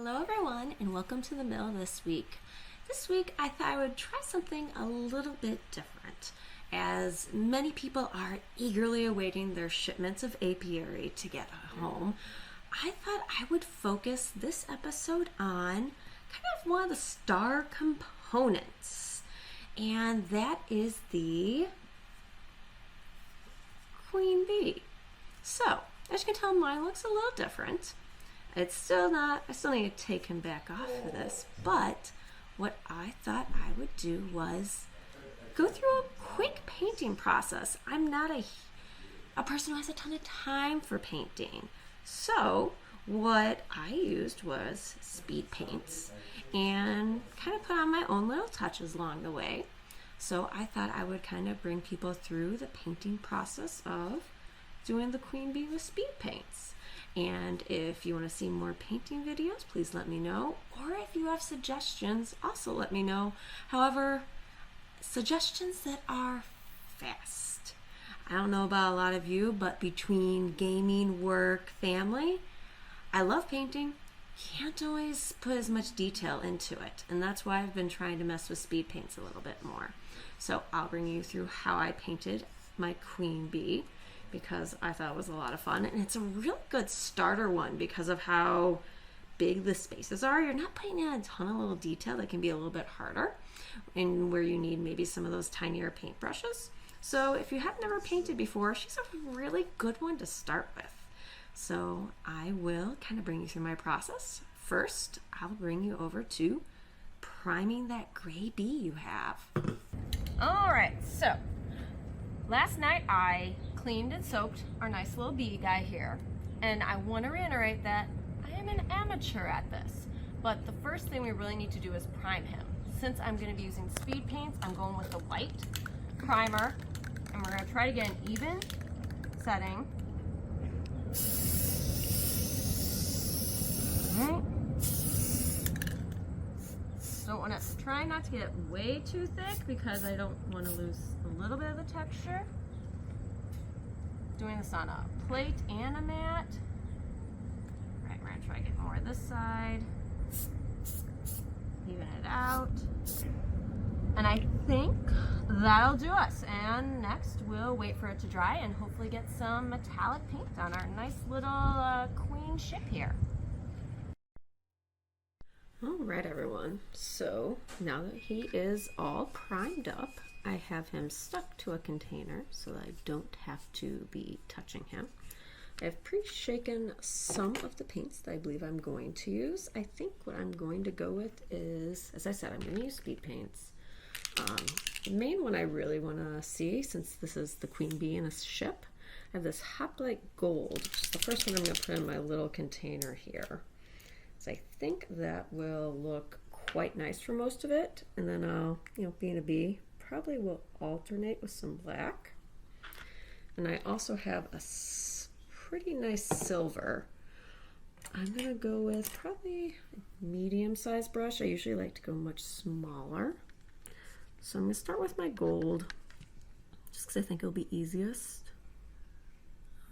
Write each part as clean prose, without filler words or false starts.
Hello everyone and welcome to the mill this week. This week I thought I would try something a little bit different, as many people are eagerly awaiting their shipments of apiary to get home. I thought I would focus this episode on kind of one of the star components, and that is the queen bee. So, as you can tell, mine looks a little different. It's still not, I still need to take him back off for this, but what I thought I would do was go through a quick painting process. I'm not a person who has a ton of time for painting. So what I used was speed paints and kind of put on my own little touches along the way. So I thought I would kind of bring people through the painting process of doing the queen bee with speed paints. And if you want to see more painting videos, please let me know. Or if you have suggestions, also let me know. However, suggestions that are fast. I don't know about a lot of you, but between gaming, work, family, I love painting. Can't always put as much detail into it. And that's why I've been trying to mess with speed paints a little bit more. So I'll bring you through how I painted my queen bee, because I thought it was a lot of fun, and it's a really good starter one because of how big the spaces are. You're not putting in a ton of little detail that can be a little bit harder, and where you need maybe some of those tinier paintbrushes. So if you have never painted before, she's a really good one to start with. So I will kind of bring you through my process. First, I'll bring you over to priming that gray bee you have. All right, so last night I cleaned and soaked our nice little bee guy here, and I want to reiterate that I am an amateur at this, but the first thing we really need to do is prime him. Since I'm going to be using speed paints, I'm going with the white primer, and we're going to try to get an even setting. Alright. Don't want to try not to get it way too thick because I don't want to lose a little bit of the texture. Doing this on a plate and a mat. Right, we're gonna try to get more of this side. Even it out. And I think that'll do us. And next we'll wait for it to dry and hopefully get some metallic paint on our nice little queen ship here. Alright everyone, so now that he is all primed up, I have him stuck to a container so that I don't have to be touching him. I've pre-shaken some of the paints that I believe I'm going to use. I think what I'm going to go with is, as I said, I'm going to use speed paints. The main one I really want to see, since this is the queen bee in a ship, I have this Hoplite Gold, which is the first one I'm going to put in my little container here. So I think that will look quite nice for most of it, and then I'll, being a bee, probably will alternate with some black. And I also have a pretty nice silver. I'm gonna go with probably a medium-sized brush. I usually like to go much smaller. So I'm gonna start with my gold, just because I think it'll be easiest.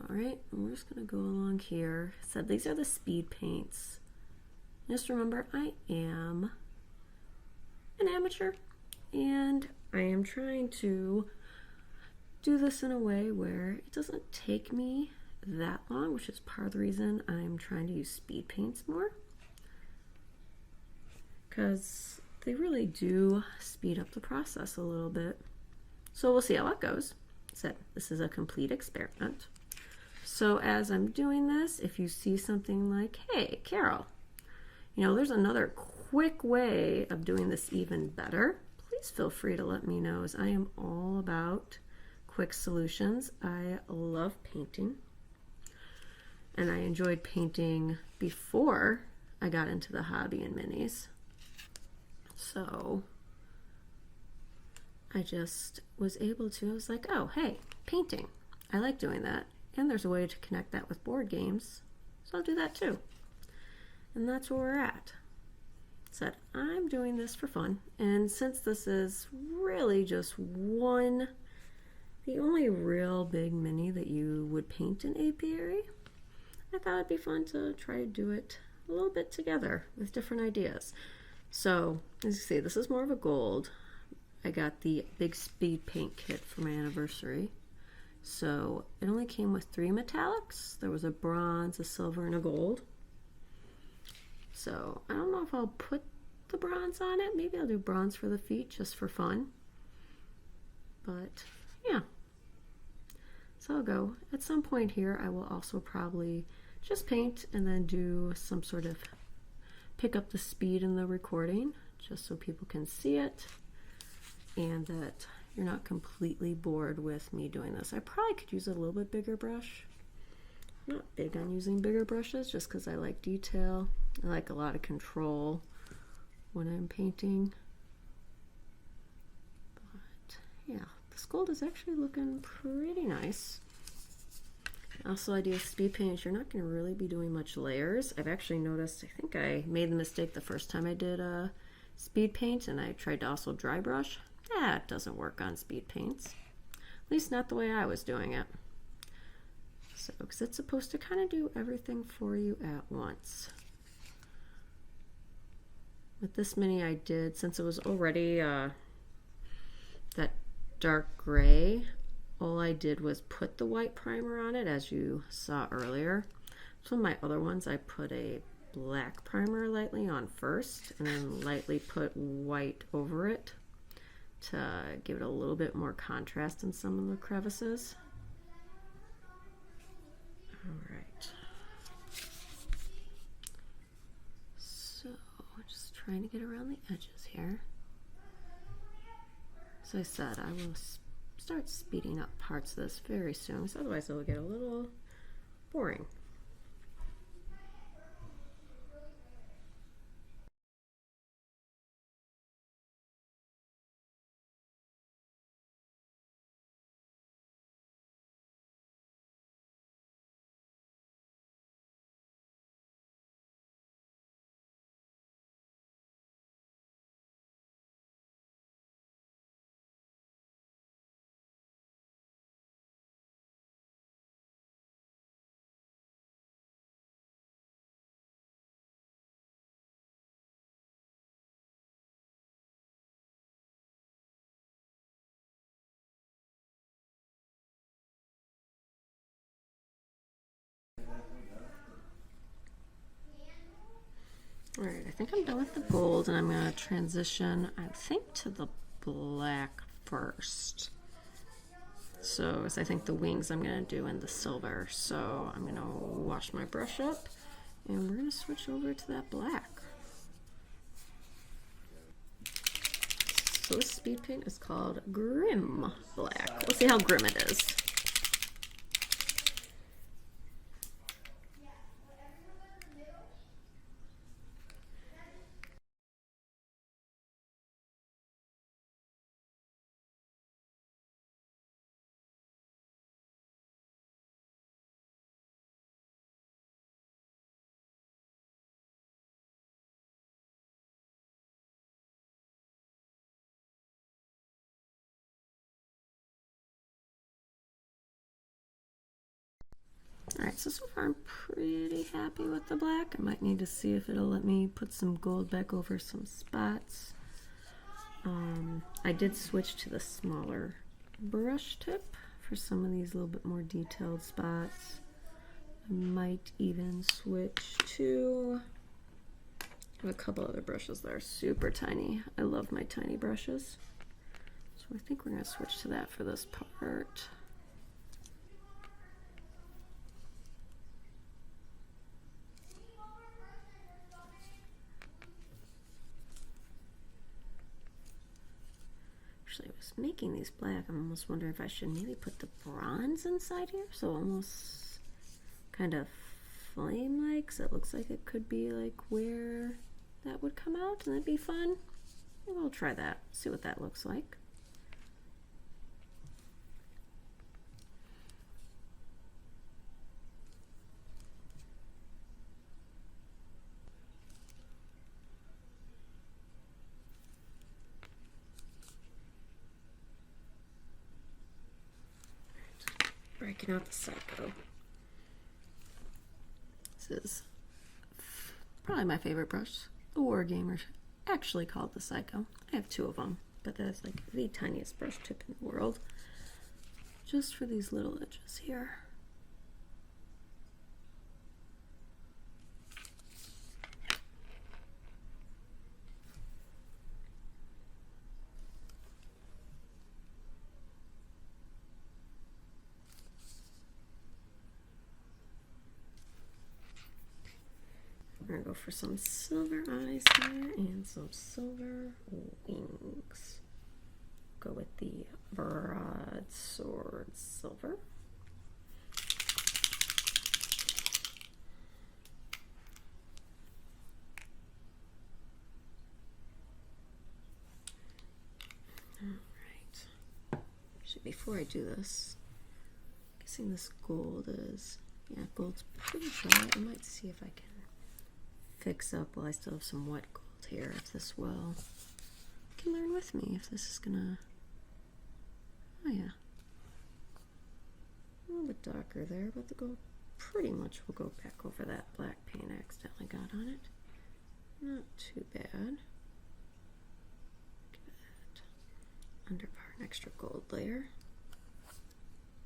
All right, and we're just gonna go along here. So these are the speed paints. Just remember, I am an amateur, and I am trying to do this in a way where it doesn't take me that long, which is part of the reason I'm trying to use speed paints more, because they really do speed up the process a little bit. So we'll see how it goes. So this is a complete experiment. So as I'm doing this, if you see something like, hey, Carol, there's another quick way of doing this even better, please feel free to let me know, as I am all about quick solutions. I love painting, and I enjoyed painting before I got into the hobby and minis. So I just was able to, I was like, oh, hey, painting. I like doing that, and there's a way to connect that with board games, so I'll do that too. And that's where we're at. Said I'm doing this for fun, and since this is really just the only real big mini that you would paint in apiary, I thought it'd be fun to try to do it a little bit together with different ideas. So as you see, this is more of a gold. I got the big speed paint kit for my anniversary. So it only came with 3 metallics. There was a bronze, a silver, and a gold. So I don't know if I'll put the bronze on it. Maybe I'll do bronze for the feet just for fun. But yeah, so I'll go. At some point here, I will also probably just paint and then do some sort of pick up the speed in the recording just so people can see it and that you're not completely bored with me doing this. I probably could use a little bit bigger brush. I'm not big on using bigger brushes just because I like detail. I like a lot of control when I'm painting. But yeah, this gold is actually looking pretty nice. Also, idea of speed paint, you're not going to really be doing much layers. I've actually noticed, I think I made the mistake the first time I did speed paint and I tried to also dry brush. That doesn't work on speed paints. At least not the way I was doing it. So, because it's supposed to kind of do everything for you at once. With this mini I did, since it was already that dark gray, all I did was put the white primer on it, as you saw earlier. Some of my other ones I put a black primer lightly on first and then lightly put white over it to give it a little bit more contrast in some of the crevices. All right. So just trying to get around the edges here. As I said, I will start speeding up parts of this very soon, because otherwise it'll get a little boring. All right, I think I'm done with the gold and I'm going to transition, I think, to the black first. So, as I think the wings I'm going to do in the silver. So I'm going to wash my brush up and we're going to switch over to that black. So this speed paint is called Grim Black. We'll see how grim it is. Alright, so far I'm pretty happy with the black. I might need to see if it'll let me put some gold back over some spots. I did switch to the smaller brush tip for some of these little bit more detailed spots. I might even switch to a couple other brushes that are super tiny. I love my tiny brushes. So I think we're going to switch to that for this part. Actually, I was making these black. I'm almost wondering if I should maybe put the bronze inside here, so almost kind of flame-like, so it looks like it could be like where that would come out, and that'd be fun. Maybe we'll try that, see what that looks like. Breaking out the Psycho. This is Probably my favorite brush, the Wargamer, actually called the Psycho. I have two of them, but that's like the tiniest brush tip in the world. Just for these little edges here. We're gonna go for some silver eyes here and some silver wings. Go with the broadsword silver. Alright. Actually, before I do this, I'm guessing this gold is, yeah, gold's pretty dry. I might see if I can fix up while I still have some wet gold here, if this will. You can learn with me if this is gonna, oh yeah, a little bit darker there, but the gold pretty much will go back over that black paint I accidentally got on it. Not too bad. Give that underpart an extra gold layer.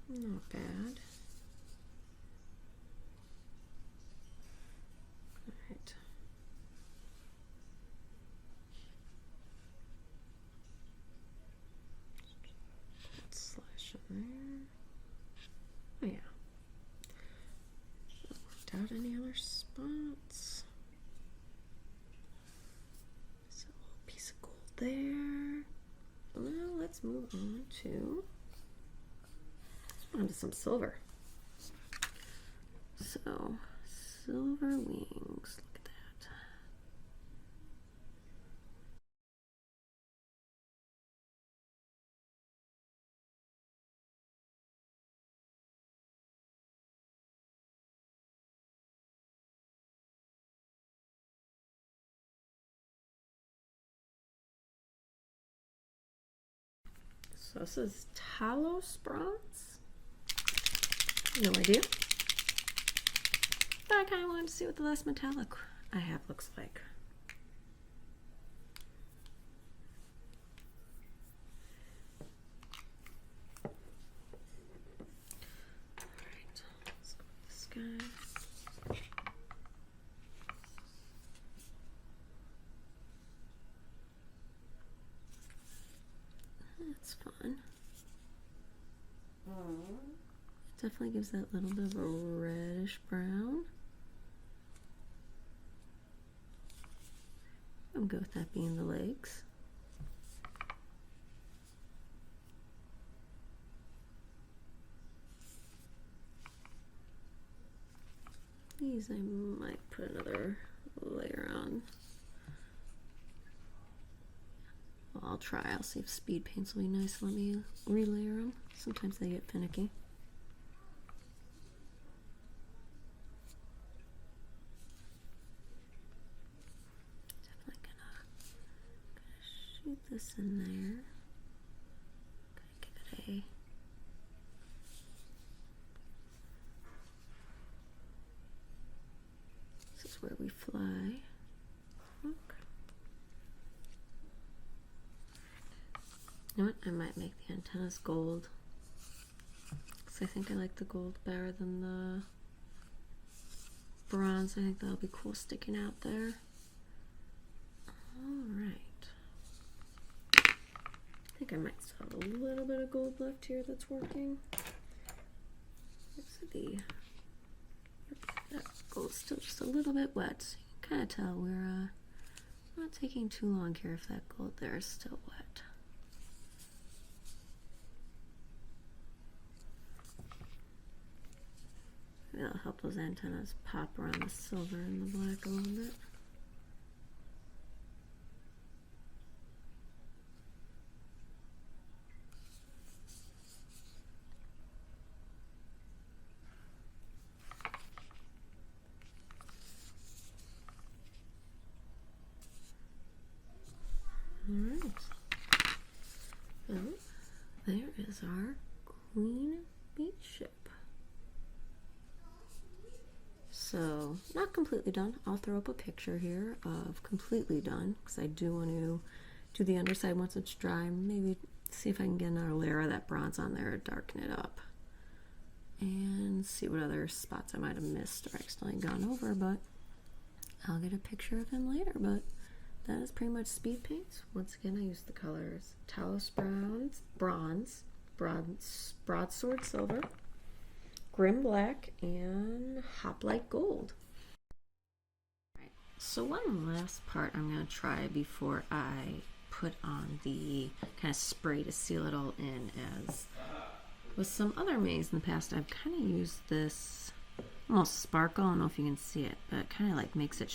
Not bad. Alright. Slash in there. Oh yeah. Worked out any other spots. So a little piece of gold there. Now let's move on to some silver. So silver wings. Look at that. So this is Talos bronze. No idea. But I kind of wanted to see what the less metallic I have looks like. Alright, let's go with this guy. That's fun. Definitely gives that little bit of a reddish brown. I'm good with that being the legs. These I might put another layer on. Well, I'll try. I'll see if speed paints will be nice. Let me relayer them. Sometimes they get finicky. Shoot this in there. Okay, give it this is where we fly. Look. You know what? I might make the antennas gold. Because I think I like the gold better than the bronze. I think that'll be cool sticking out there. Alright. I think I might still have a little bit of gold left here that's working. Looks to be, that gold's still just a little bit wet, so you can kind of tell we're not taking too long here if that gold there is still wet. That'll help those antennas pop around the silver and the black a little bit. Alright, so there is our Queen Beach ship. So not completely done. I'll throw up a picture here of completely done because I do want to do the underside once it's dry. Maybe see if I can get another layer of that bronze on there to darken it up. And see what other spots I might have missed or accidentally gone over, but I'll get a picture of him later. But that is pretty much speed paints. Once again, I used the colors Talos Bronze, Broadsword Silver, Grim Black, and Hoplite Gold. Right, so one last part I'm going to try before I put on the kind of spray to seal it all in. As with some other maize in the past, I've kind of used this almost sparkle. I don't know if you can see it, but it kind of like makes it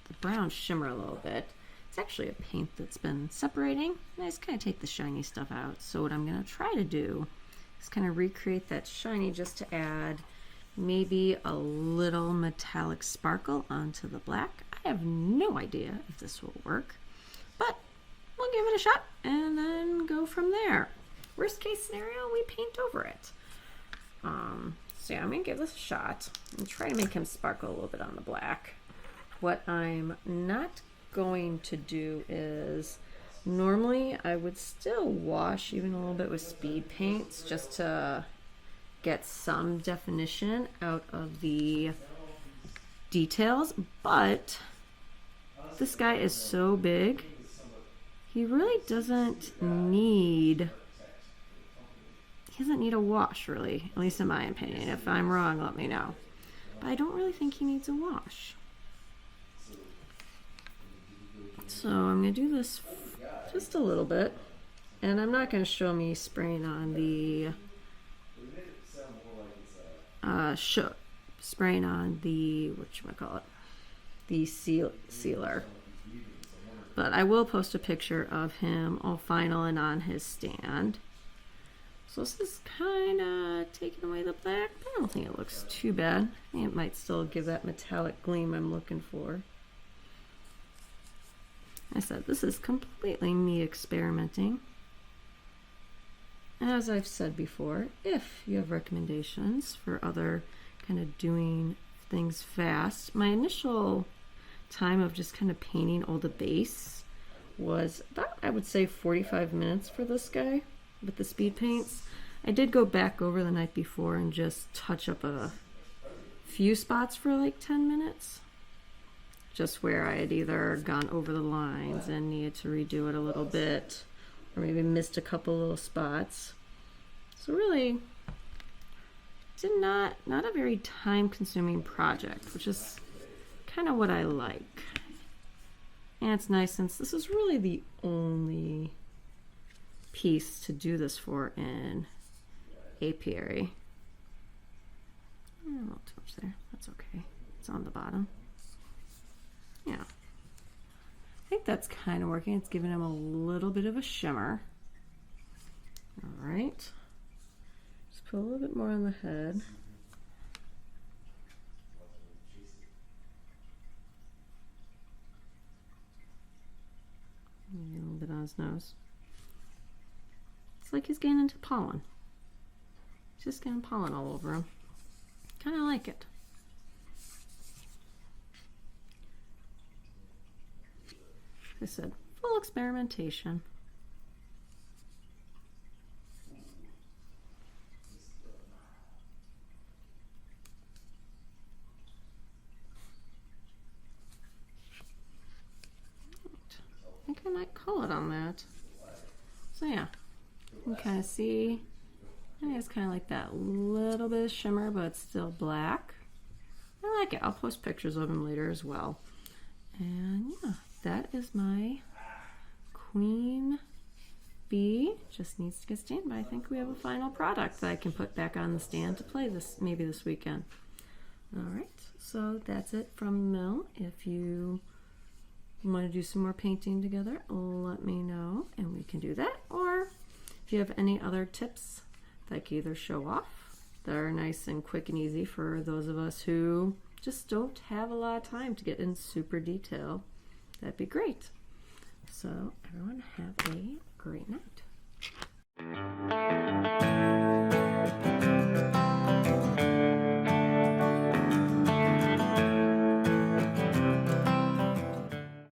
the brown shimmer a little bit. It's actually a paint that's been separating. I just kind of take the shiny stuff out. So what I'm going to try to do is kind of recreate that shiny just to add maybe a little metallic sparkle onto the black. I have no idea if this will work, but we'll give it a shot and then go from there. Worst case scenario, we paint over it. So yeah, I'm gonna give this a shot and try to make him sparkle a little bit on the black. What I'm not going to do is, normally I would still wash even a little bit with speed paints just to get some definition out of the details, but this guy is so big, he really doesn't need a wash, really, at least in my opinion. If I'm wrong, let me know. But I don't really think he needs a wash. So I'm going to do this just a little bit, and I'm not going to show me spraying on the spraying on the the sealer. But I will post a picture of him all final and on his stand. So this is kind of taking away the black, but I don't think it looks too bad. I think it might still give that metallic gleam I'm looking for. I said, this is completely me experimenting. As I've said before, if you have recommendations for other kind of doing things fast, my initial time of just kind of painting all the base was about, I would say, 45 minutes for this guy with the speed paints. I did go back over the night before and just touch up a few spots for like 10 minutes. Just where I had either gone over the lines and needed to redo it a little bit, or maybe missed a couple little spots. So really, not a very time-consuming project, which is kind of what I like. And it's nice since this is really the only piece to do this for in Apiary. Not too much there. That's okay. It's on the bottom. Yeah. I think that's kind of working. It's giving him a little bit of a shimmer. All right. Just put a little bit more on the head. Maybe a little bit on his nose. It's like he's getting into pollen. Just getting pollen all over him. Kind of like it. Like I said, full experimentation. I think I might call it on that. So yeah, you can kind of see, I think it's kind of like that little bit of shimmer, but it's still black. I like it. I'll post pictures of him later as well. And yeah, that is my queen bee. Just needs to get stained, but I think we have a final product that I can put back on the stand to play maybe this weekend. All right, so that's it from Mill. If you want to do some more painting together, let me know and we can do that. Or if you have any other tips that I can either show off that are nice and quick and easy for those of us who just don't have a lot of time to get in super detail, that'd be great. So everyone have a great night.